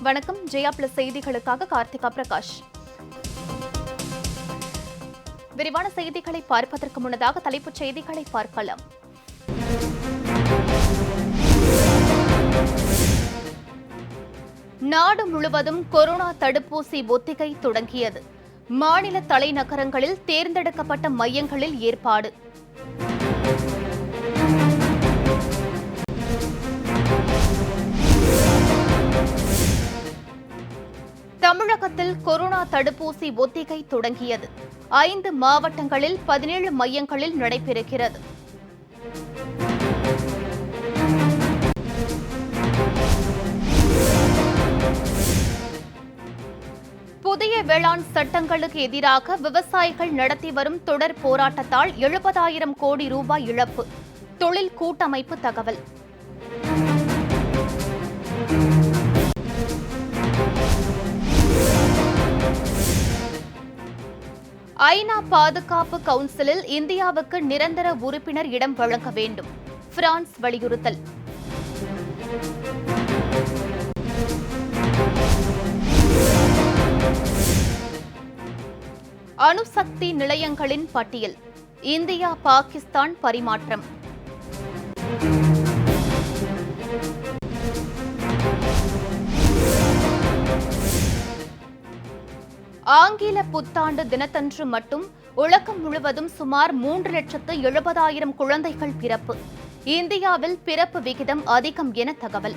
வணக்கம். ஜெயா பிளஸ் செய்திகளுக்காக கார்த்திகா பிரகாஷ். விரிவான செய்திகளை பார்ப்பதற்கு முன்னதாக தலைப்புச் செய்திகளை பார்க்கலாம். நாடு முழுவதும் கொரோனா தடுப்பூசி ஒத்திகை தொடங்கியது. மாநில தலைநகரங்களில் தேர்ந்தெடுக்கப்பட்ட மையங்களில் ஏற்பாடு. தமிழகத்தில் கொரோனா தடுப்பூசி ஒத்திகை தொடங்கியது. 5 மாவட்டங்களில் 17 மையங்களில் நடைபெறுகிறது. புதிய வேளாண் சட்டங்களுக்கு எதிராக விவசாயிகள் நடத்தி வரும் தொடர் போராட்டத்தால் 70,000 கோடி ரூபாய் இழப்பு. தொழில் கூட்டமைப்பு தகவல். ஐநா பாதுகாப்பு கவுன்சிலில் இந்தியாவுக்கு நிரந்தர உறுப்பினர் இடம் வழங்க வேண்டும். பிரான்ஸ் வலியுறுத்தல். அணுசக்தி நிலையங்களின் பட்டியல். இந்தியா பாகிஸ்தான் பரிமாற்றம். ஆங்கில புத்தாண்டு தினத்தன்று மட்டும் உலகம் முழுவதும் சுமார் 3,70,000 குழந்தைகள் பிறப்பு. இந்தியாவில் பிறப்பு விகிதம் அதிகம் என தகவல்.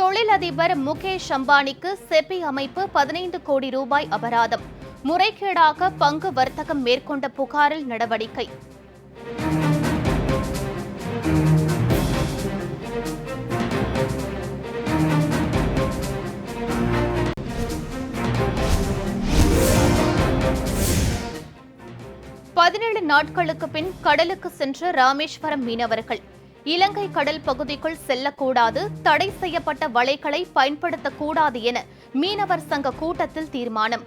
தொழிலதிபர் முகேஷ் அம்பானிக்கு செபி அமைப்பு 15 கோடி ரூபாய் அபராதம். முறைகேடாக பங்கு வர்த்தகம் மேற்கொண்ட புகாரில் நடவடிக்கை. பதினேழு நாட்களுக்கு பின் கடலுக்கு சென்ற ராமேஸ்வரம் மீனவர்கள். இலங்கை கடல் பகுதிக்குள் செல்லக்கூடாது, தடை செய்யப்பட்ட வலைகளை பயன்படுத்தக்கூடாது என மீனவர் சங்க கூட்டத்தில் தீர்மானம்.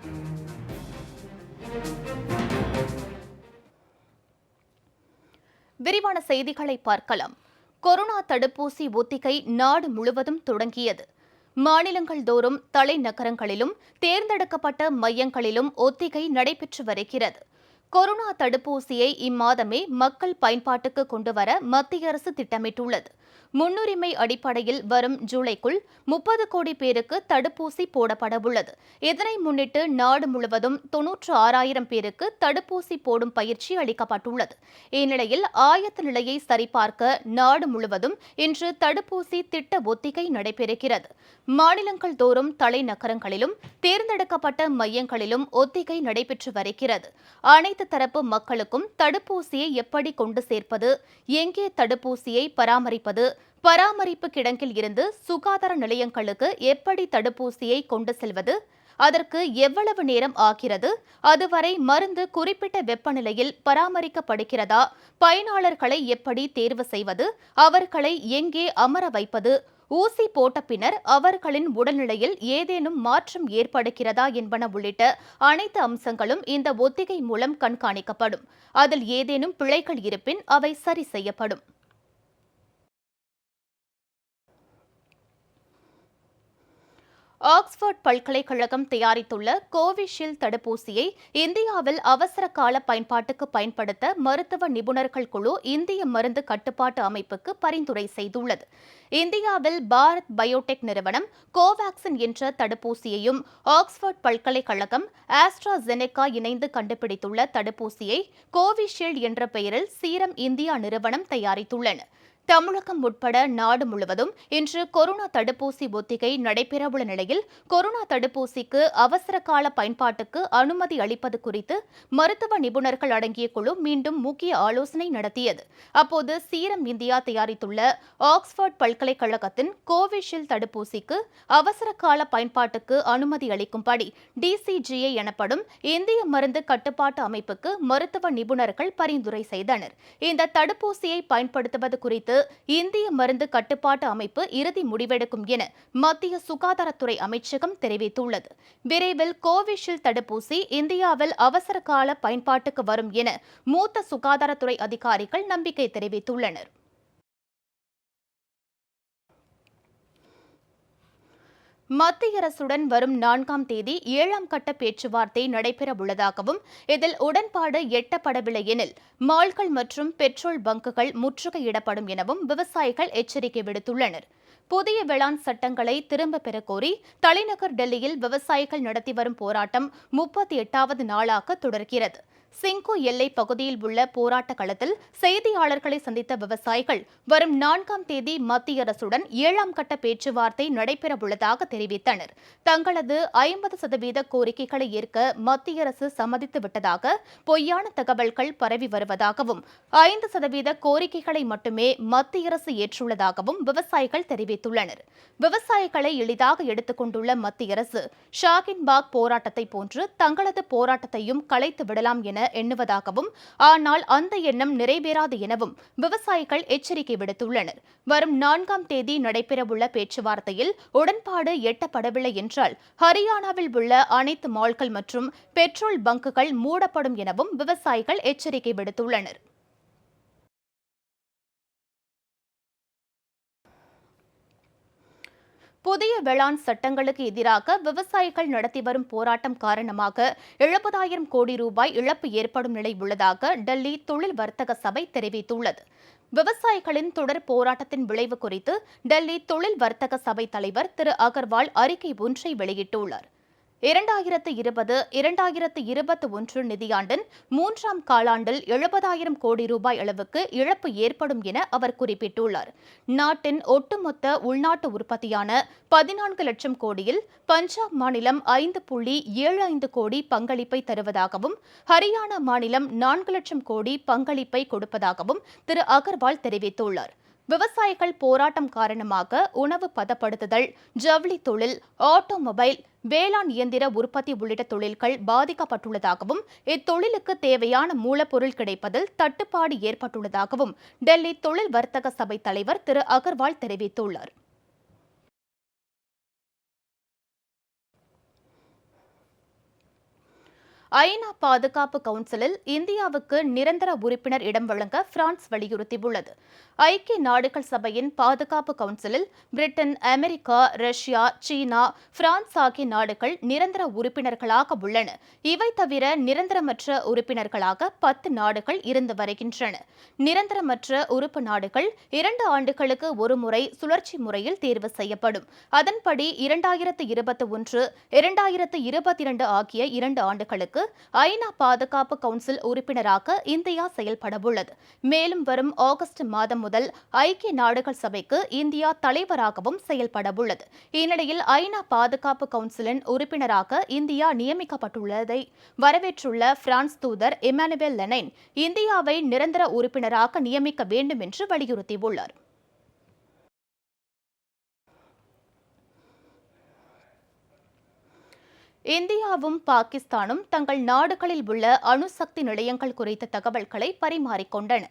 விரிவான செய்திகளை பார்க்கலாம். கொரோனா தடுப்பூசி ஒத்திகை நாடு முழுவதும் தொடங்கியது. மாநிலங்கள் தோறும் தலைநகரங்களிலும் தேர்ந்தெடுக்கப்பட்ட மையங்களிலும் ஒத்திகை நடைபெற்று வருகிறது. கொரோனா தடுப்பூசியை இம்மாதமே மக்கள் பயன்பாட்டுக்கு கொண்டுவர மத்திய அரசு திட்டமிட்டுள்ளது. முன்னுரிமை அடிப்படையில் வரும் ஜூலைக்குள் 30 கோடி பேருக்கு தடுப்பூசி போடப்படவுள்ளது. இதனை முன்னிட்டு நாடு முழுவதும் 96,000 பேருக்கு தடுப்பூசி போடும் பயிற்சி அளிக்கப்பட்டுள்ளது. இந்நிலையில் ஆயத்த நிலையை சரிபார்க்க நாடு முழுவதும் இன்று தடுப்பூசி திட்ட ஒத்திகை நடைபெறுகிறது. மாநிலங்கள் தோறும் தலைநகரங்களிலும் தேர்ந்தெடுக்கப்பட்ட மையங்களிலும் ஒத்திகை நடைபெற்று வருகிறது. அனைத்து தரப்பு மக்களுக்கும் தடுப்பூசியை எப்படி கொண்டு சேர்ப்பது, எங்கே தடுப்பூசியை பராமரிப்பது, பராமரிப்பு கிடங்கில் இருந்து சுகாதார நிலையங்களுக்கு எப்படி தடுப்பூசியை கொண்டு செல்வது, அதற்கு எவ்வளவு நேரம் ஆகிறது, அதுவரை மருந்து குறிப்பிட்ட வெப்பநிலையில் பராமரிக்கப்படுகிறதா, பயனாளர்களை எப்படி தேர்வு செய்வது, அவர்களை எங்கே அமர வைப்பது, ஊசி போட்ட பின்னர் அவர்களின் உடல்நிலையில் ஏதேனும் மாற்றம் ஏற்படுகிறதா என்பன உள்ளிட்ட அனைத்து அம்சங்களும் இந்த ஒத்திகை மூலம் கண்காணிக்கப்படும். அதில் ஏதேனும் பிழைகள் இருப்பின் அவை சரி செய்யப்படும். ஆக்ஸ்போர்ட் பல்கலைக்கழகம் தயாரித்துள்ள கோவிஷீல்டு தடுப்பூசியை இந்தியாவில் அவசர கால பயன்பாட்டுக்கு பயன்படுத்த மருத்துவ நிபுணர்கள் குழு இந்திய மருந்து கட்டுப்பாட்டு அமைப்புக்கு பரிந்துரை செய்துள்ளது. இந்தியாவில் பாரத் பயோடெக் நிறுவனம் கோவாக்சின் என்ற தடுப்பூசியையும் ஆக்ஸ்போர்ட் பல்கலைக்கழகம் ஆஸ்ட்ராசெனெகா இணைந்து கண்டுபிடித்துள்ள தடுப்பூசியை கோவிஷீல்டு என்ற பெயரில் சீரம் இந்தியா நிறுவனம் தயாரித்துள்ளன. தமிழகம் உட்பட நாடு முழுவதும் இன்று கொரோனா தடுப்பூசி ஒத்திகை நடைபெறவுள்ள நிலையில் கொரோனா தடுப்பூசிக்கு அவசர கால பயன்பாட்டுக்கு அனுமதி அளிப்பது குறித்து மருத்துவ நிபுணர்கள் அடங்கிய குழு மீண்டும் முக்கிய ஆலோசனை நடத்தியது. அப்போது சீரம் இந்தியா தயாரித்துள்ள ஆக்ஸ்போர்ட் பல்கலைக்கழகத்தின் கோவிஷீல்டு தடுப்பூசிக்கு அவசர கால பயன்பாட்டுக்கு அனுமதி அளிக்கும்படி டிசிஜிஐ எனப்படும் இந்திய மருந்து கட்டுப்பாட்டு அமைப்புக்கு மருத்துவ நிபுணர்கள் பரிந்துரை செய்தனர். இந்த தடுப்பூசியை பயன்படுத்துவது குறித்து குறித்து இந்திய மருந்து கட்டுப்பாட்டு அமைப்பு இறுதி முடிவெடுக்கும் என மத்திய சுகாதாரத்துறை அமைச்சகம் தெரிவித்துள்ளது. விரைவில் கோவிஷீல்டு தடுப்பூசி இந்தியாவில் அவசர கால பயன்பாட்டுக்கு வரும் என மூத்த சுகாதாரத்துறை அதிகாரிகள் நம்பிக்கை தெரிவித்துள்ளனர். மத்திய அரசுடன் வரும் 4ஆம் தேதி 7ஆம் கட்ட பேச்சுவார்த்தை நடைபெறவுள்ளதாகவும் இதில் உடன்பாடு எட்டப்படவில்லை எனில் மால்கள் மற்றும் பெட்ரோல் பங்குகள் முற்றுகையிடப்படும் எனவும் விவசாயிகள் எச்சரிக்கை விடுத்துள்ளனர். புதிய வேளாண் சட்டங்களை திரும்பப் பெறக் கோரி தலைநகர் டெல்லியில் விவசாயிகள் நடத்தி வரும் போராட்டம் 38வது நாளாக தொடர்கிறது. சிங்கு எல்லைப் பகுதியில் உள்ள போராட்ட களத்தில் செய்தியாளர்களை சந்தித்த விவசாயிகள் வரும் 4ஆம் தேதி மத்திய அரசுடன் 7ஆம் கட்ட பேச்சுவார்த்தை நடைபெறவுள்ளதாக தெரிவித்தனர். தங்களது 50% கோரிக்கைகளை ஏற்க மத்திய அரசு சம்மதித்து விட்டதாக பொய்யான தகவல்கள் பரவி வருவதாகவும் 5% கோரிக்கைகளை மட்டுமே மத்திய அரசு ஏற்றுள்ளதாகவும் விவசாயிகள் தெரிவித்துள்ளனர். விவசாயிகளை எளிதாக எடுத்துக் கொண்டுள்ள மத்திய அரசு ஷாகின்பாக் போராட்டத்தை போன்று தங்களது போராட்டத்தையும் கலைத்து விடலாம் என எண்ணுவதாகவும் ஆனால் அந்த எண்ணம் நிறைவேறாது எனவும் விவசாயிகள் எச்சரிக்கை விடுத்துள்ளனர். வரும் 4ஆம் தேதி நடைபெறவுள்ள பேச்சுவார்த்தையில் உடன்பாடு எட்டப்படவில்லை என்றால் ஹரியானாவில் உள்ள அனைத்து மால்கள் மற்றும் பெட்ரோல் பங்குகள் மூடப்படும் எனவும் விவசாயிகள் எச்சரிக்கை விடுத்துள்ளனர். புதிய வேளாண் சட்டங்களுக்கு எதிராக விவசாயிகள் நடத்தி வரும் போராட்டம் காரணமாக 70,000 கோடி ரூபாய் இழப்பு ஏற்படும் நிலை உள்ளதாக டெல்லி தொழில் வர்த்தக சபை தெரிவித்துள்ளது. விவசாயிகளின் தொடர் போராட்டத்தின் விளைவு குறித்து டெல்லி தொழில் வர்த்தக சபை தலைவர் திரு அகர்வால் அறிக்கை ஒன்றை வெளியிட்டுள்ளார். 2020-2021 நிதியாண்டின் 3ஆம் காலாண்டில் 70,000 கோடி ரூபாய் அளவுக்கு இழப்பு ஏற்படும் என அவர் குறிப்பிட்டுள்ளார். நாட்டின் ஒட்டுமொத்த உள்நாட்டு உற்பத்தியான 14 லட்சம் கோடியில் பஞ்சாப் மாநிலம் 5.75 கோடி பங்களிப்பை தருவதாகவும் ஹரியானா மாநிலம் 4 லட்சம் கோடி பங்களிப்பை கொடுப்பதாகவும் திரு அகர்வால் தெரிவித்துள்ளார். விவசாயிகள் போராட்டம் காரணமாக உணவு பதப்படுத்துதல், ஜவுளி தொழில், ஆட்டோமொபைல், வேளாண் இயந்திர உற்பத்தி உள்ளிட்ட தொழில்கள் பாதிக்கப்பட்டுள்ளதாகவும் இத்தொழிலுக்கு தேவையான மூலப்பொருள் கிடைப்பதில் தட்டுப்பாடு ஏற்பட்டுள்ளதாகவும் டெல்லி தொழில் வர்த்தக சபை தலைவர் திரு அகர்வால் தெரிவித்துள்ளார். ஐநா பாதுகாப்பு கவுன்சிலில் இந்தியாவுக்கு நிரந்தர உறுப்பினர் இடம் வழங்க பிரான்ஸ் வலியுறுத்தியுள்ளது. ஐக்கிய நாடுகள் சபையின் பாதுகாப்பு கவுன்சிலில் பிரிட்டன், அமெரிக்கா, ரஷ்யா, சீனா, பிரான்ஸ் ஆகிய நாடுகள் நிரந்தர உறுப்பினர்களாக உள்ளன. இவை தவிர நிரந்தரமற்ற உறுப்பினர்களாக 10 நாடுகள் இருந்து வருகின்றன. நிரந்தரமற்ற உறுப்பு நாடுகள் 2 ஆண்டுகளுக்கு ஒருமுறை சுழற்சி முறையில் தேர்வு செய்யப்படும். அதன்படி 2021, 2022 ஆகிய 2 ஆண்டுகளுக்கு ஐநா பாதுகாப்பு கவுன்சில் உறுப்பினராக இந்தியா செயல்படவுள்ளது. மேலும் வரும் ஆகஸ்ட் மாதம் முதல் ஐக்கிய நாடுகள் சபைக்கு இந்தியா தலைவராகவும் செயல்படவுள்ளது. இந்நிலையில் ஐநா பாதுகாப்பு கவுன்சிலின் உறுப்பினராக இந்தியா நியமிக்கப்பட்டுள்ளதை வரவேற்றுள்ள பிரான்ஸ் தூதர் இமானுவேல் லெனைன் இந்தியாவை நிரந்தர உறுப்பினராக நியமிக்க வேண்டும் என்று வலியுறுத்தியுள்ளார். இந்தியாவும் பாகிஸ்தானும் தங்கள் நாடுகளில் உள்ள அணுசக்தி நிலையங்கள் குறித்த தகவல்களை பரிமாறிக்கொண்டன.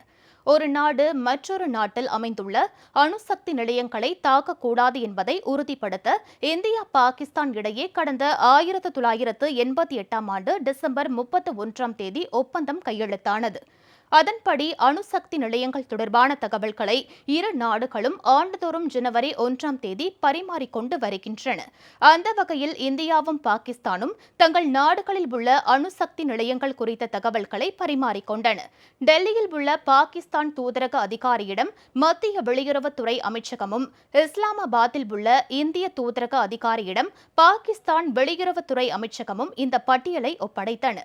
ஒரு நாடு மற்றொரு நாட்டில் அமைந்துள்ள அணுசக்தி நிலையங்களை தாக்கக்கூடாது என்பதை உறுதிப்படுத்த இந்தியா, பாகிஸ்தான் இடையே கடந்த 1988ஆம் ஆண்டு டிசம்பர் 31ஆம் தேதி ஒப்பந்தம் கையெழுத்தானது. அதன்படி அணுசக்தி நிலையங்கள் தொடர்பான தகவல்களை இரு நாடுகளும் ஆண்டுதோறும் ஜனவரி 1ஆம் தேதி பரிமாறிக்கொண்டு வருகின்றன. அந்த வகையில் இந்தியாவும் பாகிஸ்தானும் தங்கள் நாடுகளில் உள்ள அணுசக்தி நிலையங்கள் குறித்த தகவல்களை பரிமாறிக்கொண்டன. டெல்லியில் உள்ள பாகிஸ்தான் தூதரக அதிகாரியிடம் மத்திய வெளியுறவுத்துறை அமைச்சகமும், இஸ்லாமாபாத்தில் உள்ள இந்திய தூதரக அதிகாரியிடம் பாகிஸ்தான் வெளியுறவுத்துறை அமைச்சகமும் இந்த பட்டியலை ஒப்படைத்தன.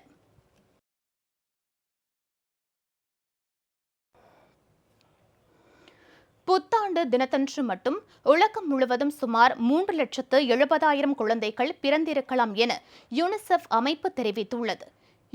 புத்தாண்டு தினத்தன்று மட்டும் உலகம் முழுவதும் சுமார் 3,70,000 குழந்தைகள் பிறந்திருக்கலாம் என யுனிசெஃப் அமைப்பு தெரிவித்துள்ளது.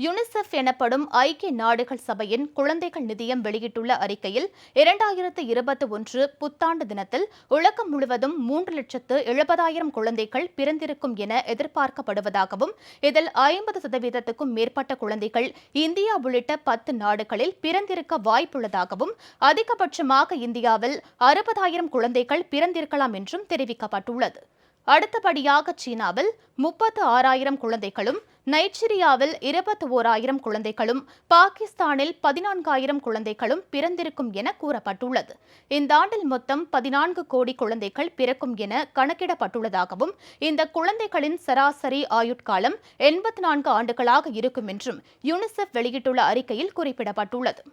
யுனிசெஃப் எனப்படும் ஐக்கிய நாடுகள் சபையின் குழந்தைகள் நிதியம் வெளியிட்டுள்ள அறிக்கையில் 2021 புத்தாண்டு தினத்தில் உலகம் முழுவதும் 3,70,000 குழந்தைகள் பிறந்திருக்கும் என எதிர்பார்க்கப்படுவதாகவும் இதில் 50%க்கும் மேற்பட்ட குழந்தைகள் இந்தியா உள்ளிட்ட 10 நாடுகளில் பிறந்திருக்க வாய்ப்புள்ளதாகவும் அதிகபட்சமாக இந்தியாவில் 60,000 குழந்தைகள் பிறந்திருக்கலாம் என்றும் தெரிவிக்கப்பட்டுள்ளது. அடுத்தபடியாக சீனாவில் 36,000 குழந்தைகளும், நைஜீரியாவில் 21,000 குழந்தைகளும், பாகிஸ்தானில் 14,000 குழந்தைகளும் பிறந்திருக்கும் என கூறப்பட்டுள்ளது. இந்த ஆண்டில் மொத்தம் 14 கோடி குழந்தைகள் பிறக்கும் என கணக்கிடப்பட்டுள்ளதாகவும் இந்த குழந்தைகளின் சராசரி ஆயுட்காலம் 84 ஆண்டுகளாக இருக்கும் என்றும் யுனிசெஃப் வெளியிட்டுள்ள அறிக்கையில் குறிப்பிடப்பட்டுள்ளது.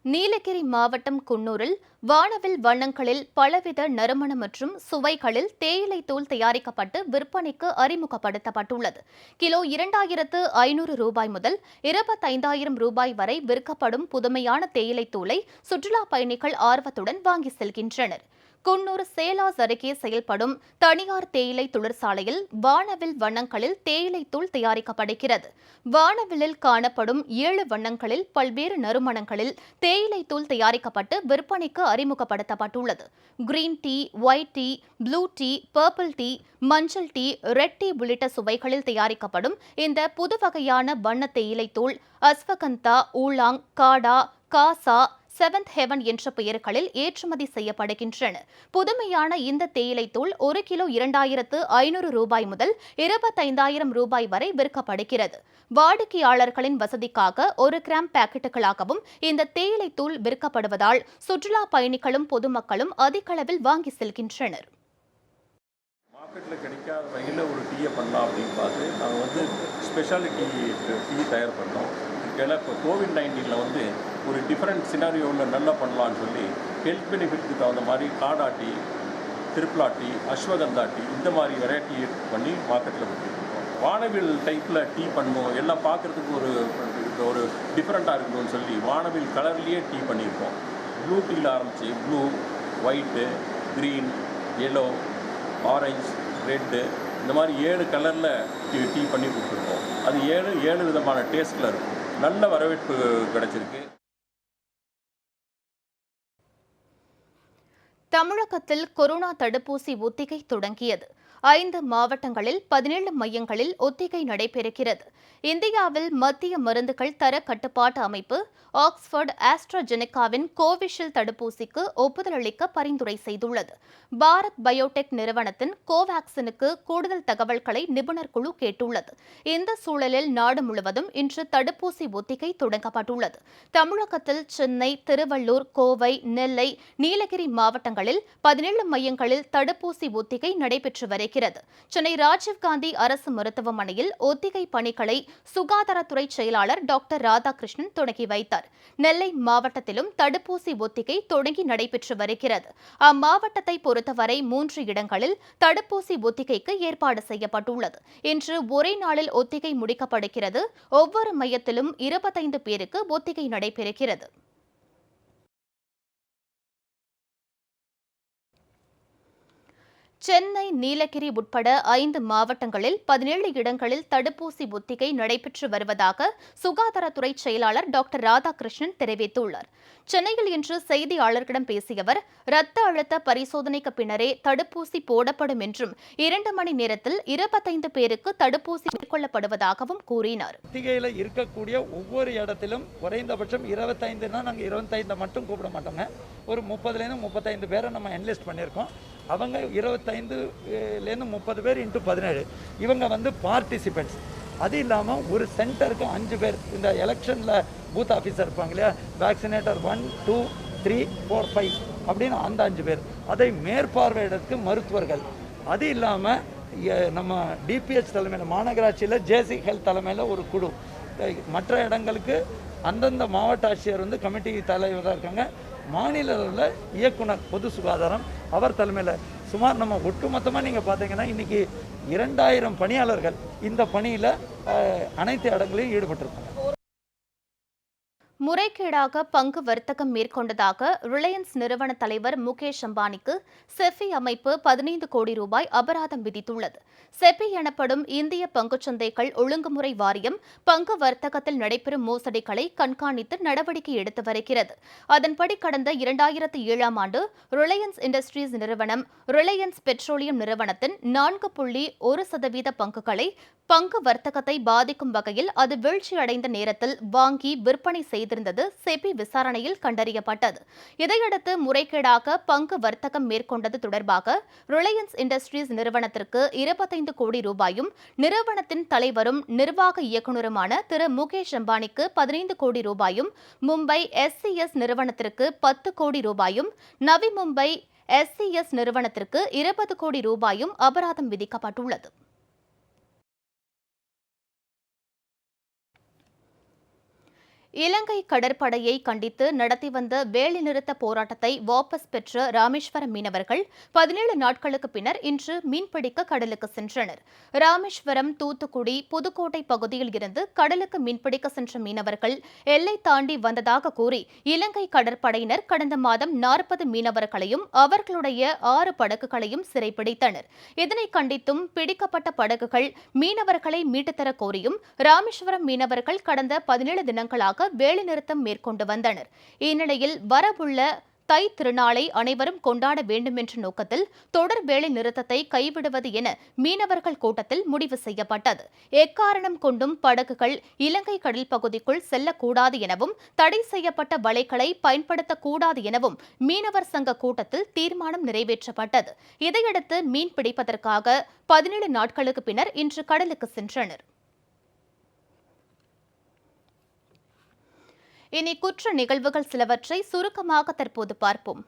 நீலகிரி மாவட்டம் குன்னூரில் வானவில் வண்ணங்களில் பலவித நறுமண மற்றும் சுவைகளில் தேயிலை தூள் தயாரிக்கப்பட்டு விற்பனைக்கு அறிமுகப்படுத்தப்பட்டுள்ளது. கிலோ 2,500 ரூபாய் முதல் 25,000 ரூபாய் வரை விற்கப்படும் புதுமையான தேயிலை தூளை சுற்றுலா பயணிகள் ஆர்வத்துடன் வாங்கி செல்கின்றனர். குன்னூர் சேலாஸ் அருகே செயல்படும் தனியார் தேயிலை தொழிற்சாலையில் வானவில் வண்ணங்களில் தேயிலை தூள் தயாரிக்கப்படுகிறது. வானவிலில் காணப்படும் 7 வண்ணங்களில் பல்வேறு நறுமணங்களில் தேயிலை தூள் தயாரிக்கப்பட்டு விற்பனைக்கு அறிமுகப்படுத்தப்பட்டுள்ளது. Green tea, white tea, blue tea, purple tea, மஞ்சள் டீ, ரெட் டீ உள்ளிட்ட சுவைகளில் தயாரிக்கப்படும் இந்த புதுவகையான வண்ண தேயிலை தூள் அஸ்வகந்தா, ஊலாங், காடா, காசா, செவன்த் ஹெவன் என்ற பெயர்களில் ஏற்றுமதி செய்யப்படுகின்றன. புதுமையான இந்த தேயிலை தூள் 1 கிலோ 2,500 ரூபாய் முதல் 25,000 ரூபாய் வரை விற்கப்படுகிறது. வாடிக்கையாளர்களின் வசதிக்காக 1 கிராம் பாக்கெட்டுகளாகவும் இந்த தேயிலை தூள் விற்கப்படுவதால் சுற்றுலா பயணிகளும் பொதுமக்களும் அதிக அளவில் வாங்கி செல்கின்றனர். மார்க்கெட்டில் கிடைக்காத வகையில் ஒரு டீயை பண்ணலாம் அப்படின்னு பார்த்து நாங்கள் ஸ்பெஷாலிட்டி டீ தயார் பண்ணோம். ஏன்னா இப்போ COVID-19 ஒரு டிஃப்ரெண்ட் சினாரியோவில் நல்லா பண்ணலான்னு சொல்லி ஹெல்த் பெனிஃபிட்க்கு தகுந்த மாதிரி காடா டீ, திரிப்ளா டீ, அஸ்வகந்தா டீ இந்த மாதிரி வெரைட்டி பண்ணி மார்க்கெட்டில் விட்டுருக்கோம். வானவில் டைப்பில் டீ பண்ணோம், எல்லாம் பார்க்குறதுக்கு ஒரு டிஃப்ரெண்ட்டாக இருக்கணும்னு சொல்லி வானவில் கலர்லேயே டீ பண்ணியிருக்கோம். ப்ளூ டீயில் ஆரம்பித்து blue, white, green, yellow, orange, red இந்த மாதிரி 7 கலரில் டீ பண்ணி கொடுத்துருக்கோம். அது 7 விதமான டேஸ்ட்டில் இருக்கும். நல்ல வரவேற்பு கிடைச்சிருக்கு. தமிழகத்தில் கொரோனா தடுப்பூசி ஒத்திகை தொடங்கியது. 5 மாவட்டங்களில் 17 மையங்களில் ஒத்திகை நடைபெறுகிறது. இந்தியாவில் மத்திய மருந்துகள் தர கட்டுப்பாட்டு அமைப்பு ஆக்ஸ்போர்ட் ஆஸ்ட்ராஜெனெகாவின் கோவிஷீல்டு தடுப்பூசிக்கு ஒப்புதல் அளிக்க பரிந்துரை செய்துள்ளது. பாரத் பயோடெக் நிறுவனத்தின் கோவாக்சினுக்கு கூடுதல் தகவல்களை நிபுணர் குழு கேட்டுள்ளது. இந்த சூழலில் நாடு முழுவதும் இன்று தடுப்பூசி ஒத்திகை தொடங்கப்பட்டுள்ளது. தமிழகத்தில் சென்னை, திருவள்ளூர், கோவை, நெல்லை, நீலகிரி மாவட்டங்களில் 17 மையங்களில் தடுப்பூசி ஒத்திகை நடைபெற்று வருகிறது. சென்னை ராஜீவ்காந்தி அரசு மருத்துவமனையில் ஒத்திகை பணிகளை சுகாதாரத்துறை செயலாளர் டாக்டர் ராதாகிருஷ்ணன் தொடங்கி வைத்தார். நெல்லை மாவட்டத்திலும் தடுப்பூசி ஒத்திகை தொடங்கி நடைபெற்று வருகிறது. அம்மாவட்டத்தை பொறுத்தவரை 3 இடங்களில் தடுப்பூசி ஒத்திகைக்கு ஏற்பாடு செய்யப்பட்டுள்ளது. இன்று ஒரே நாளில் ஒத்திகை முடிக்கப்படுகிறது. ஒவ்வொரு மையத்திலும் 25 பேருக்கு ஒத்திகை நடைபெறுகிறது. சென்னை, நீலகிரி உட்பட 5 மாவட்டங்களில் 17 இடங்களில் தடுப்பூசி ஒத்திகை நடைபெற்று வருவதாக சுகாதாரத்துறை செயலாளர் டாக்டர் ராதாகிருஷ்ணன் தெரிவித்துள்ளார். சென்னையில் இன்று செய்தியாளர்களிடம் பேசிய அவர், இரத்த அழுத்த பரிசோதனைக்கு பின்னரே தடுப்பூசி போடப்படும் என்றும் 2 மணி நேரத்தில் 25 பேருக்கு தடுப்பூசி மேற்கொள்ளப்படுவதாகவும் கூறினார். ஒத்திகையில் இருக்கக்கூடிய ஒவ்வொரு இடத்திலும் குறைந்தபட்சம் 25னா நாங்கள் 25 மட்டும் கூப்பிட மாட்டோங்க. ஒரு 30லேருந்து 35 பேரை நம்ம என்லிஸ்ட் பண்ணியிருக்கோம். அவங்க 25லேருந்து 30 பேர் இன்ட்டு 17 இவங்க பார்ட்டிசிபென்ட்ஸ். அது இல்லாமல் ஒரு சென்டருக்கு 5 பேர். இந்த எலெக்ஷனில் பூத் ஆஃபீஸர் இருப்பாங்க இல்லையா, வேக்சினேட்டர் 1, 2, 3, 4, 5 அப்படின்னு அந்த 5 பேர். அதை மேற்பார்வையிடற்கு மருத்துவர்கள். அது இல்லாமல் நம்ம டிபிஹெச் தலைமையில், மாநகராட்சியில் ஜேசி ஹெல்த் தலைமையில் ஒரு குழு. மற்ற இடங்களுக்கு அந்தந்த மாவட்ட ஆட்சியர் கமிட்டி தலைவராக இருக்காங்க. மாநில அளவில் இயக்குனர் பொது சுகாதாரம் அவர் தலைமையில் சுமார் நம்ம ஒட்டுமொத்தமாக நீங்கள் பார்த்தீங்கன்னா இன்றைக்கி 2000 பணியாளர்கள் இந்த பணியில் அனைத்து இடங்களையும் ஈடுபட்டிருக்காங்க. முறைகேடாக பங்கு வர்த்தகம் மேற்கொண்டதாக ரிலையன்ஸ் நிறுவன தலைவர் முகேஷ் அம்பானிக்கு செபி அமைப்பு 15 கோடி ரூபாய் அபராதம் விதித்துள்ளது. செபி எனப்படும் இந்திய பங்குச்சந்தைகள் ஒழுங்குமுறை வாரியம் பங்கு வர்த்தகத்தில் நடைபெறும் மோசடிகளை கண்காணித்து நடவடிக்கை எடுத்து வருகிறது. அதன்படி கடந்த 2007ஆம் ஆண்டு ரிலையன்ஸ் இண்டஸ்ட்ரீஸ் நிறுவனம் ரிலையன்ஸ் பெட்ரோலியம் நிறுவனத்தின் 4.1% பங்குகளை பங்கு வர்த்தகத்தை பாதிக்கும் வகையில் அது வீழ்ச்சியடைந்த நேரத்தில் வாங்கி விற்பனை செய்திருந்தது செபி விசாரணையில் கண்டறியப்பட்டது. இதையடுத்து முறைகேடாக பங்கு வர்த்தகம் மேற்கொண்டது தொடர்பாக ரிலையன்ஸ் இண்டஸ்ட்ரீஸ் நிறுவனத்திற்கு 25 கோடி ரூபாயும், நிறுவனத்தின் தலைவரும் நிர்வாக இயக்குநருமான திரு முகேஷ் அம்பானிக்கு 15 கோடி ரூபாயும், மும்பை SCS நிறுவனத்திற்கு 10 கோடி ரூபாயும், நவி மும்பை SCS நிறுவனத்திற்கு 20 கோடி ரூபாயும் அபராதம் விதிக்கப்பட்டுள்ளது. இலங்கை கடற்படையை கண்டித்து நடத்தி வந்த வேலைநிறுத்த போராட்டத்தை வாபஸ் பெற்ற ராமேஸ்வரம் மீனவர்கள் 17 நாட்களுக்கு பின்னர் இன்று மீன்பிடிக்க கடலுக்கு சென்றனர். ராமேஸ்வரம், தூத்துக்குடி, புதுக்கோட்டை பகுதியில் இருந்து கடலுக்கு மீன்பிடிக்க சென்ற மீனவர்கள் எல்லை தாண்டி வந்ததாக கூறி இலங்கை கடற்படையினர் கடந்த மாதம் 40 மீனவர்களையும் அவர்களுடைய 6 படகுகளையும் சிறைப்பிடித்தனர். இதனை கண்டித்தும் பிடிக்கப்பட்ட படகுகள் மீனவர்களை மீட்டுத்தர கோரியும் ராமேஸ்வரம் மீனவர்கள் கடந்த 17 தினங்களாக வேலைநிறுத்தம் மேற்கொண்டு வந்தனர். இந்நிலையில் வரவுள்ள தை திருநாளை அனைவரும் கொண்டாட வேண்டும் என்ற நோக்கத்தில் தொடர் வேலை நிறுத்தத்தை கைவிடுவது என மீனவர்கள் கூட்டத்தில் முடிவு செய்யப்பட்டது. எக்காரணம் கொண்டும் படகுகள் இலங்கை கடல் பகுதிக்குள் செல்லக்கூடாது எனவும், தடை செய்யப்பட்ட வலைகளை பயன்படுத்தக்கூடாது எனவும் மீனவர் சங்க கூட்டத்தில் தீர்மானம் நிறைவேற்றப்பட்டது. இதையடுத்து மீன் பிடிப்பதற்காக 17 நாட்களுக்கு பின்னர் இன்று கடலுக்கு சென்றனர். இனி குற்ற நிகழ்வுகள் சிலவற்றை சுருக்கமாக தற்போது பார்ப்போம்.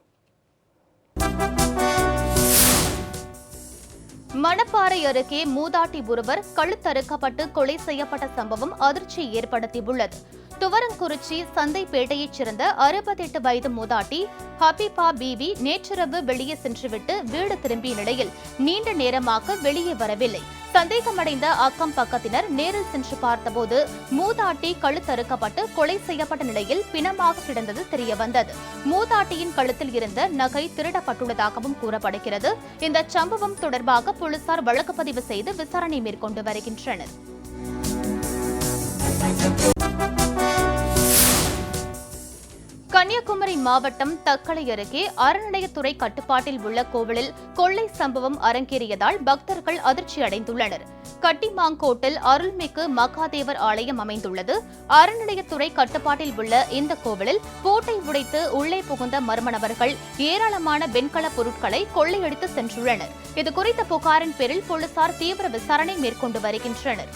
மணப்பாறை அருகே மூதாட்டி ஒருவர் கழுத்தறுக்கப்பட்டு கொலை செய்யப்பட்ட சம்பவம் அதிர்ச்சியை ஏற்படுத்தியுள்ளது. துவரங்குறிச்சி சந்தைப்பேட்டையைச் சேர்ந்த 68 வயது மூதாட்டி ஹபீபா பீவி நேற்றிரவு வெளியே சென்றுவிட்டு வீடு திரும்பிய நிலையில் நீண்ட நேரமாக வெளியே வரவில்லை. சந்தேகமடைந்த அக்கம் பக்கத்தினர் நேரில் சென்று பார்த்தபோது மூதாட்டி கழுத்தறுக்கப்பட்டு கொலை செய்யப்பட்ட நிலையில் பிணமாக கிடந்தது தெரியவந்தது. மூதாட்டியின் கழுத்தில் இருந்த நகை திருடப்பட்டுள்ளதாகவும் கூறப்படுகிறது. இந்த சம்பவம் தொடர்பாக போலீசார் வழக்கு பதிவு செய்து விசாரணை மேற்கொண்டு வருகின்றனர். கன்னியாகுமரி மாவட்டம் தக்கலை அருகே அறநிலையத்துறை கட்டுப்பாட்டில் உள்ள கோவிலில் கொள்ளை சம்பவம் அரங்கேறியதால் பக்தர்கள் அதிர்ச்சி அடைந்துள்ளனர். கட்டிமாங்கோட்டில் அருள்மிகு மகாதேவர் ஆலயம் அமைந்துள்ளது. அறநிலையத்துறை கட்டுப்பாட்டில் உள்ள இந்த கோவிலில் பூட்டை உடைத்து உள்ளே புகுந்த மர்ம நபர்கள் ஏராளமான வெண்கல பொருட்களை கொள்ளையடித்து சென்றுள்ளனர். இதுகுறித்த புகாரின் பேரில் போலீசார் தீவிர விசாரணை மேற்கொண்டு வருகின்றனர்.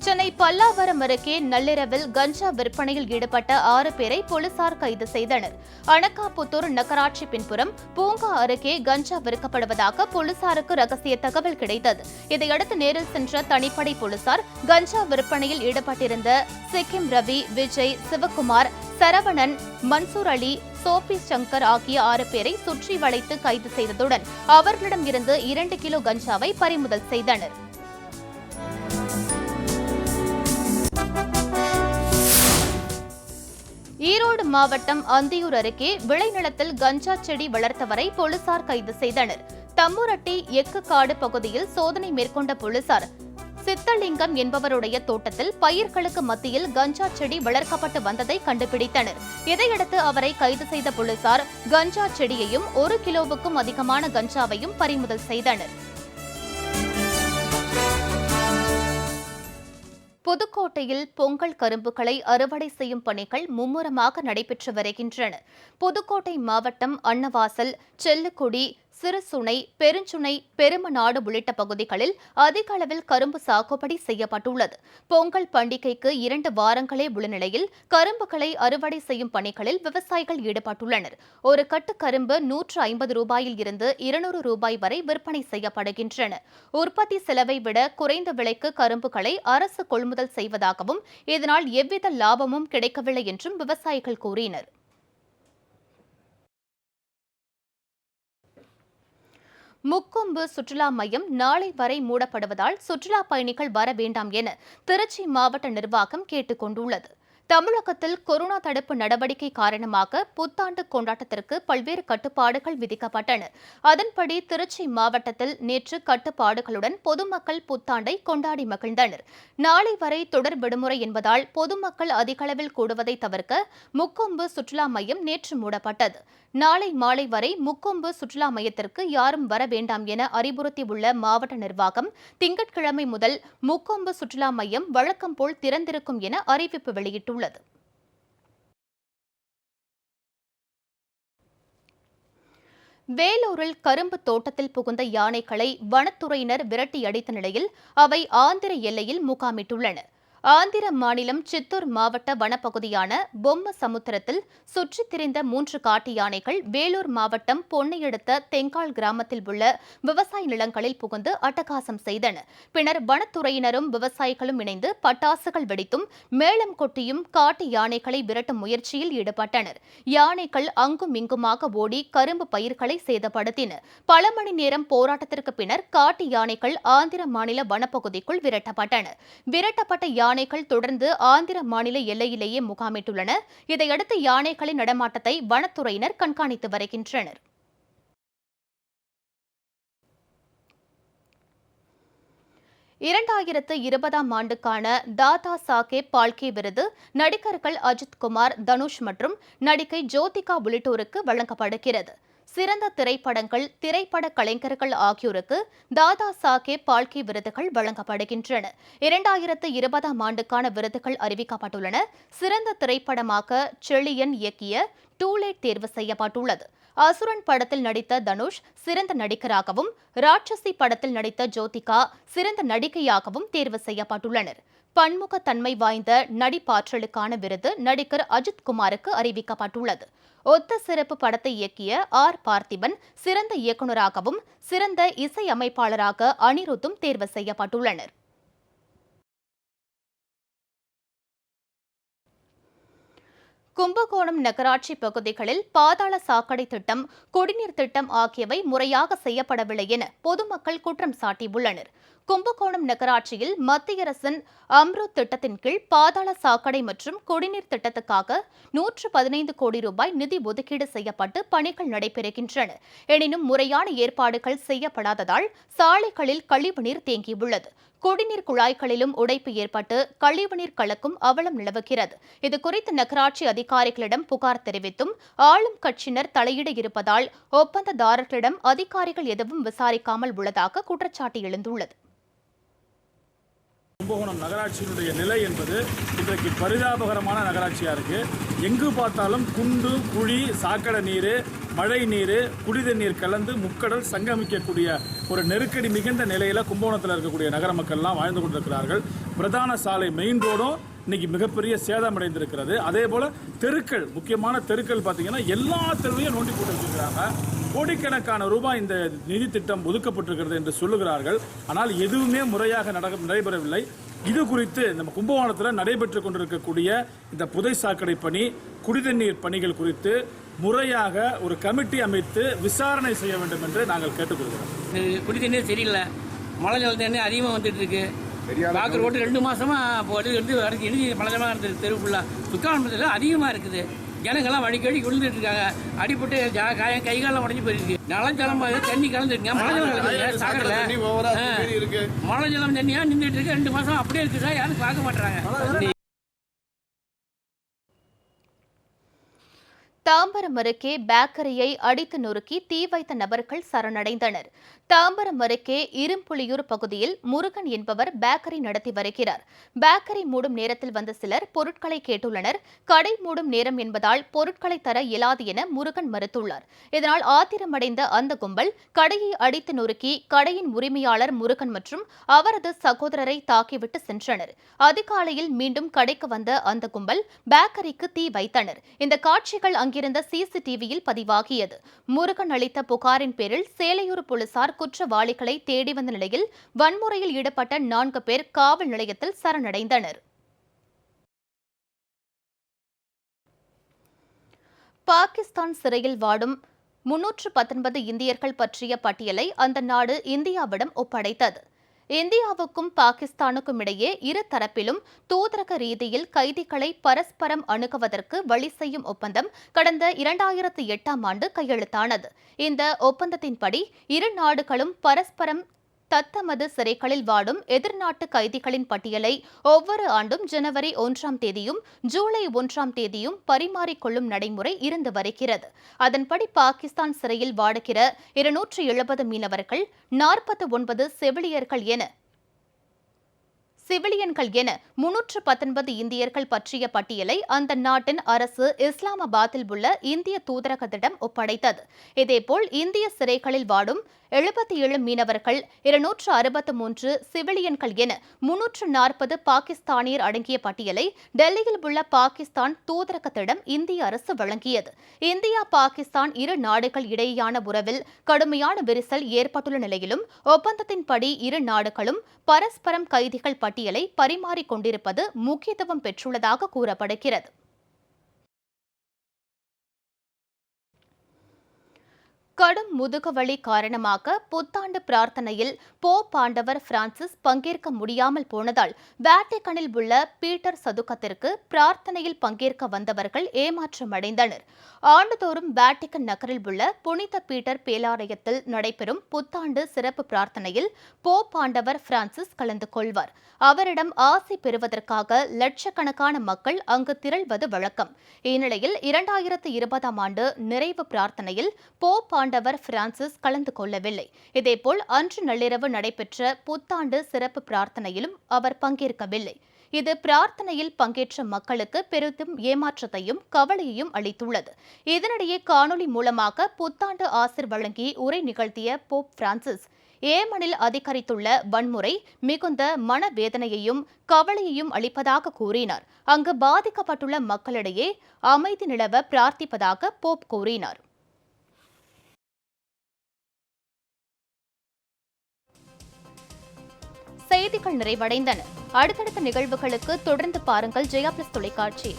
சென்னை பல்லாவரம் அருகே நள்ளிரவில் கஞ்சா விற்பனையில் ஈடுபட்ட 6 பேரை போலீசார் கைது செய்தனர். அனகாபுத்தூர் நகராட்சி பின்புறம் பூங்கா அருகே கஞ்சா விற்கப்படுவதாக போலீசாருக்கு ரகசிய தகவல் கிடைத்தது. இதையடுத்து நேரில் சென்ற தனிப்படை போலீசார் கஞ்சா விற்பனையில் ஈடுபட்டிருந்த சிக்கிம் ரவி, விஜய், சிவகுமார், சரவணன், மன்சூர் அலி, சோபி சங்கர் ஆகிய 6 பேரை சுற்றி வளைத்து கைது செய்ததுடன் அவர்களிடம் இருந்து 2 கிலோ கஞ்சாவை பறிமுதல் செய்தனர். ஈரோடு மாவட்டம் அந்தியூர் அருகே விளைநிலத்தில் கஞ்சா செடி வளர்த்தவரை போலீசார் கைது செய்தனர். தம்முரட்டி எக்குக்காடு பகுதியில் சோதனை மேற்கொண்ட போலீசார் சித்தலிங்கம் என்பவருடைய தோட்டத்தில் பயிர்களுக்கு மத்தியில் கஞ்சா செடி வளர்க்கப்பட்டு வந்ததை கண்டுபிடித்தனர். இதையடுத்து அவரை கைது செய்த போலீசார் கஞ்சா செடியையும் 1 கிலோவுக்கும் அதிகமான கஞ்சாவையும் பறிமுதல் செய்தனர். புதுக்கோட்டையில் பொங்கல் கரும்புகளை அறுவடை செய்யும் பணிகள் மும்முரமாக நடைபெற்று வருகின்றன. புதுக்கோட்டை மாவட்டம் அன்னவாசல், செல்லுக்குடி, சிறுசுனை, பெருஞ்சுனை, பெருமநாடு உள்ளிட்ட பகுதிகளில் அதிக அளவில் கரும்பு சாகுபடி செய்யப்பட்டுள்ளது. பொங்கல் பண்டிகைக்கு 2 வாரங்களே உள்ள நிலையில் கரும்புகளை அறுவடை செய்யும் பணிகளில் விவசாயிகள் ஈடுபட்டுள்ளனர். ஒரு கட்டு கரும்பு 150 ரூபாயில் இருந்து 200 ரூபாய் வரை விற்பனை செய்யப்படுகின்றன. உற்பத்தி செலவை விட குறைந்த விலைக்கு கரும்புகளை அரசு கொள்முதல் செய்வதாகவும் இதனால் எவ்வித லாபமும் கிடைக்கவில்லை என்றும் விவசாயிகள் கூறினர். முக்கொம்பு சுற்றுலா மையம் நாளை வரை மூடப்படுவதால் சுற்றுலா பயணிகள் வர வேண்டாம் என திருச்சி மாவட்ட நிர்வாகம் கேட்டுக் கொண்டுள்ளது. தமிழகத்தில் கொரோனா தடுப்பு நடவடிக்கை காரணமாக புத்தாண்டு கொண்டாட்டத்திற்கு பல்வேறு கட்டுப்பாடுகள் விதிக்கப்பட்டன. அதன்படி திருச்சி மாவட்டத்தில் நேற்று கட்டுப்பாடுகளுடன் பொதுமக்கள் புத்தாண்டை கொண்டாடி மகிழ்ந்தனர். நாளை வரை தொடர் விடுமுறை என்பதால் பொதுமக்கள் அதிகளவில் கூடுவதை தவிர்க்க முக்கொம்பு சுற்றுலா மையம் நேற்று மூடப்பட்டது. நாளை மாலை வரை முக்கொம்பு சுற்றுலா மையத்திற்கு யாரும் வர வேண்டாம் என அறிவுறுத்தியுள்ள மாவட்ட நிர்வாகம் திங்கட்கிழமை முதல் முக்கொம்பு சுற்றுலா மையம் வழக்கம் போல் திறந்திருக்கும் என அறிவிப்பு வெளியிட்டுள்ளது. வேலூரில் கரும்பு தோட்டத்தில் புகுந்த யானைகளை வனத்துறையினர் விரட்டியடித்த நிலையில் அவை ஆந்திர எல்லையில் முகாமிட்டுள்ளன. ஆந்திர மாநிலம் சித்தூர் மாவட்ட வனப்பகுதியான பொம்ம சமுத்திரத்தில் சுற்றித் திரிந்த 3 காட்டு யானைகள் வேலூர் மாவட்டம் பொன்னையடுத்த தெங்கால் கிராமத்தில் உள்ள விவசாய நிலங்களில் புகுந்து அட்டகாசம் செய்தன. பின்னர் வனத்துறையினரும் விவசாயிகளும் இணைந்து பட்டாசுகள் வெடித்தும் மேளம் கொட்டியும் காட்டு யானைகளை விரட்டும் முயற்சியில் ஈடுபட்டனர். யானைகள் அங்கும் இங்குமாக ஓடி கரும்பு பயிர்களை சேதப்படுத்தின. பல மணி நேரம் போராட்டத்திற்கு பின்னர் காட்டு யானைகள் ஆந்திர மாநில வனப்பகுதிக்குள் விரட்டப்பட்டன. விரட்டப்பட்ட யானைகள் தொடர்ந்து ஆந்திர மாநில எல்லையிலேயே முகாமிட்டுள்ளன. இதையடுத்து யானைகளின் நடமாட்டத்தை வனத்துறையினர் கண்காணித்து வருகின்றனர். இரண்டாயிரத்து 20ஆம் ஆண்டுக்கான தாதா சாஹேப் பால்கே விருது நடிகர்கள் அஜித்குமார், தனுஷ் மற்றும் நடிகை ஜோதிகா உள்ளிட்டோருக்கு வழங்கப்படுகிறது. சிறந்த திரைப்படங்கள், திரைப்பட கலைஞர்கள் ஆகியோருக்கு தாதா சாஹேப் பால்கே விருதுகள் வழங்கப்படுகின்றன. 2020ஆம் ஆண்டுக்கான விருதுகள் அறிவிக்கப்பட்டுள்ளன. சிறந்த திரைப்படமாக செழியன் இயக்கிய டூலேட் தேர்வு செய்யப்பட்டுள்ளது. அசுரன் படத்தில் நடித்த தனுஷ் சிறந்த நடிகராகவும், ராட்சசி படத்தில் நடித்த ஜோதிகா சிறந்த நடிகையாகவும் தேர்வு செய்யப்பட்டுள்ளனர். பன்முகத்தன்மை வாய்ந்த நடிப்பாற்றலுக்கான விருது நடிகர் அஜித்குமாருக்கு அறிவிக்கப்பட்டுள்ளது. ஒத்த சிறப்பு படத்தை இயக்கிய பார்த்திபன் சிறந்த இயக்குநராகவும், சிறந்த இசை அமைப்பாளராக அனிருத்தும் தேர்வு செய்யப்பட்டுள்ளனர். கும்பகோணம் நகராட்சி பகுதிகளில் பாதாள சாக்கடை திட்டம், குடிநீர் திட்டம் ஆகியவை முறையாக செய்யப்படவில்லை என பொதுமக்கள் குற்றம் சாட்டியுள்ளனர். கும்பகோணம் நகராட்சியில் மத்திய அரசின் அம்ருத் திட்டத்தின் கீழ் பாதாள சாக்கடை மற்றும் குடிநீர் திட்டத்துக்காக 115 கோடி ரூபாய் நிதி ஒதுக்கீடு செய்யப்பட்டு பணிகள் நடைபெறுகின்றன. எனினும் முறையான ஏற்பாடுகள் செய்யப்படாததால் சாலைகளில் கழிவுநீர் தேங்கியுள்ளது. குடிநீர் குழாய்களிலும் உடைப்பு ஏற்பட்டு கழிவுநீர் கலக்கும் அவலம் நிலவுகிறது. இதுகுறித்து நகராட்சி அதிகாரிகளிடம் புகார் தெரிவித்தும் ஆளும் கட்சியினர் தலையீடு இருப்பதால் ஒப்பந்ததாரர்களிடம் அதிகாரிகள் எதுவும் விசாரிக்காமல் உள்ளதாக குற்றச்சாட்டு எழுந்துள்ளது. கும்பகோணம் நகராட்சியினுடைய நிலை என்பது இன்றைக்கு பரிதாபகரமான நகராட்சியாக இருக்குது. எங்கு பார்த்தாலும் குண்டு, குழி, சாக்கடை நீர், மழை நீர், குடித நீர் கலந்து முக்கடல் சங்கமிக்கக்கூடிய ஒரு நெருக்கடி மிகுந்த நிலையில் கும்பகோணத்தில் இருக்கக்கூடிய நகர மக்கள்லாம் வாழ்ந்து கொண்டிருக்கிறார்கள். பிரதான சாலை மெயின் ரோடும் இன்னைக்கு மிகப்பெரிய சேதமடைந்திருக்கிறது. அதே போல் தெருக்கள், முக்கியமான தெருக்கள் பார்த்தீங்கன்னா எல்லா தெருவையும் நோண்டி போட்டு வச்சிருக்கிறாங்க. கோடிக்கணக்கான ரூபாய் இந்த நிதி திட்டம் ஒதுக்கப்பட்டிருக்கிறது என்று சொல்லுகிறார்கள். ஆனால் எதுவுமே முறையாக நடைபெறவில்லை. இது குறித்து நம்ம கும்பகோணத்தில் நடைபெற்றுக் கொண்டிருக்கக்கூடிய இந்த புதை சாக்கடை பணி, குடிநீர் பணிகள் குறித்து முறையாக ஒரு கமிட்டி அமைத்து விசாரணை செய்ய வேண்டும் என்று நாங்கள் கேட்டுக்கொள்கிறோம். குடிநீர் சரியில்லை, மழை ஜல தண்ணி அதிகமாக வந்துட்டு இருக்கு. பார்க்குற ரோட்டு 2 மாசமா இடிஞ்சு மழை இருந்தது. தெரு ஃபுல்லாக சுக்கானத்தில் அதிகமாக இருக்குது. ஜனங்கள்லாம் வழிக்கடி விழுந்துட்டு இருக்காங்க. அடிப்பட்டு காயம் கை காலம் உடஞ்சி போயிருக்கு. நலஞ்சலம் தண்ணி கலந்துருங்க. மழை ஜலம் சாக்கடல மழை ஜலம் தண்ணியாக நின்றுட்டு இருக்கு. 2 மாசம் அப்படியே இருக்குது சார். யாரும் பார்க்க மாட்டாங்க. தாம்பரம் அருகே பேக்கரியை அடித்து நொறுக்கி தீ வைத்த நபர்கள் சரணடைந்தனர். தாம்பரம் அருகே இரும்புலியூர் பகுதியில் முருகன் என்பவர் பேக்கரி நடத்தி வருகிறார். பேக்கரி மூடும் நேரத்தில் வந்த சிலர் பொருட்களை கேட்டுள்ளனர். கடை மூடும் நேரம் என்பதால் பொருட்களை தர இயலாது என முருகன் மறுத்துள்ளார். இதனால் ஆத்திரமடைந்த அந்த கும்பல் கடையை அடித்து நொறுக்கி கடையின் உரிமையாளர் முருகன் மற்றும் அவரது சகோதரரை தாக்கிவிட்டு சென்றனர். அதிகாலையில் மீண்டும் கடைக்கு வந்த அந்த கும்பல் பேக்கரிக்கு தீ வைத்தனர். இந்த காட்சிகள் அங்கிருந்த சிசிடிவியில் பதிவாகியது. முருகன் அளித்த புகாரின் பேரில் சேலையூர் போலீசார் குற்றவாளிகளை தேடி வந்த நிலையில் வன்முறையில் ஈடுபட்ட 4 பேர் காவல் நிலையத்தில் சரணடைந்தனர். பாகிஸ்தான் சிறையில் வாடும் 319 இந்தியர்கள் பற்றிய பட்டியலை அந்த நாடு இந்தியாவிடம் ஒப்படைத்தது. இந்தியாவுக்கும் பாகிஸ்தானுக்கும் இடையே இரு தரப்பிலும் தூதரக ரீதியில் கைதிகளை பரஸ்பரம் அணுகுவதற்கு வழி செய்யும் ஒப்பந்தம் கடந்த 2008ஆம் ஆண்டு கையெழுத்தானது. இந்த ஒப்பந்தத்தின்படி இரு நாடுகளும் பரஸ்பரம் தத்தமது சிறைகளில் வாடும் எதிர்நாட்டு கைதிகளின் பட்டியலை ஒவ்வொரு ஆண்டும் ஜனவரி 1ஆம் தேதியும் ஜூலை 1ஆம் தேதியும் பரிமாறிக்கொள்ளும் நடைமுறை இருந்து வருகிறது. அதன்படி பாகிஸ்தான் சிறையில் வாடுகிற 270 மீனவர்கள், 49 சிவிலியன்கள் என 319 இந்தியர்கள் பற்றிய பட்டியலை அந்த நாட்டின் அரசு இஸ்லாமாபாத்தில் உள்ள இந்திய தூதரகத்திடம் ஒப்படைத்தது. இதேபோல் இந்திய சிறைகளில் வாடும் 77 மீனவர்கள், 263 சிவிலியன்கள் என 340 பாகிஸ்தானியர் அடங்கிய பட்டியலை டெல்லியில் உள்ள பாகிஸ்தான் தூதரகத்திடம் இந்திய அரசு வழங்கியது. இந்தியா பாகிஸ்தான் இரு நாடுகள் இடையேயான உறவில் கடுமையான விரிசல் ஏற்பட்டுள்ள நிலையிலும் ஒப்பந்தத்தின்படி இரு நாடுகளும் பரஸ்பரம் கைதிகள் பட்டியலை பரிமாறிக் கொண்டிருப்பது முக்கியத்துவம் பெற்றுள்ளதாக கூறப்படுகிறது. கடும் முதுகுவலி காரணமாக புத்தாண்டு பிரார்த்தனையில் போப் ஆண்டவர் பிரான்சிஸ் பங்கேற்க முடியாமல் போனதால் வேட்டிகனில் உள்ள பீட்டர் சதுக்கத்திற்கு பிரார்த்தனையில் பங்கேற்க வந்தவர்கள் ஏமாற்றமடைந்தனர். ஆண்டுதோறும் வேட்டிகன் நகரில் உள்ள புனித பீட்டர் பேராலயத்தில் நடைபெறும் புத்தாண்டு சிறப்பு பிரார்த்தனையில் போப் ஆண்டவர் பிரான்சிஸ் கலந்து கொள்வார். அவரிடம் ஆசி பெறுவதற்காக லட்சக்கணக்கான மக்கள் அங்கு திரள்வது வழக்கம். இந்நிலையில் 2020ஆம் ஆண்டு நிறைவு பிரார்த்தனையில் போப் ஆண்டவர் பிரான்சிஸ் கலந்து கொள்ளவில்லை. இதேபோல் அன்று நள்ளிரவு நடைபெற்ற புத்தாண்டு சிறப்பு பிரார்த்தனையிலும் அவர் பங்கேற்கவில்லை. இது பிரார்த்தனையில் பங்கேற்ற மக்களுக்கு பெரிதும் ஏமாற்றத்தையும் கவலையையும் அளித்துள்ளது. இதனிடையே காணொலி மூலமாக புத்தாண்டு ஆசிர் வழங்கி உரை நிகழ்த்திய போப் பிரான்சிஸ் ஏமனில் அதிகரித்துள்ள வன்முறை மிகுந்த மனவேதனையையும் கவலையையும் அளிப்பதாக கூறினார். அங்கு பாதிக்கப்பட்டுள்ள மக்களிடையே அமைதி நிலவ பிரார்த்திப்பதாக போப் கூறினார். செய்திகள் நிறைவடைந்தன. அடுத்தடுத்த நிகழ்வுகளுக்கு தொடர்ந்து பாருங்கள் ஜெயா பிளஸ் தொலைக்காட்சி.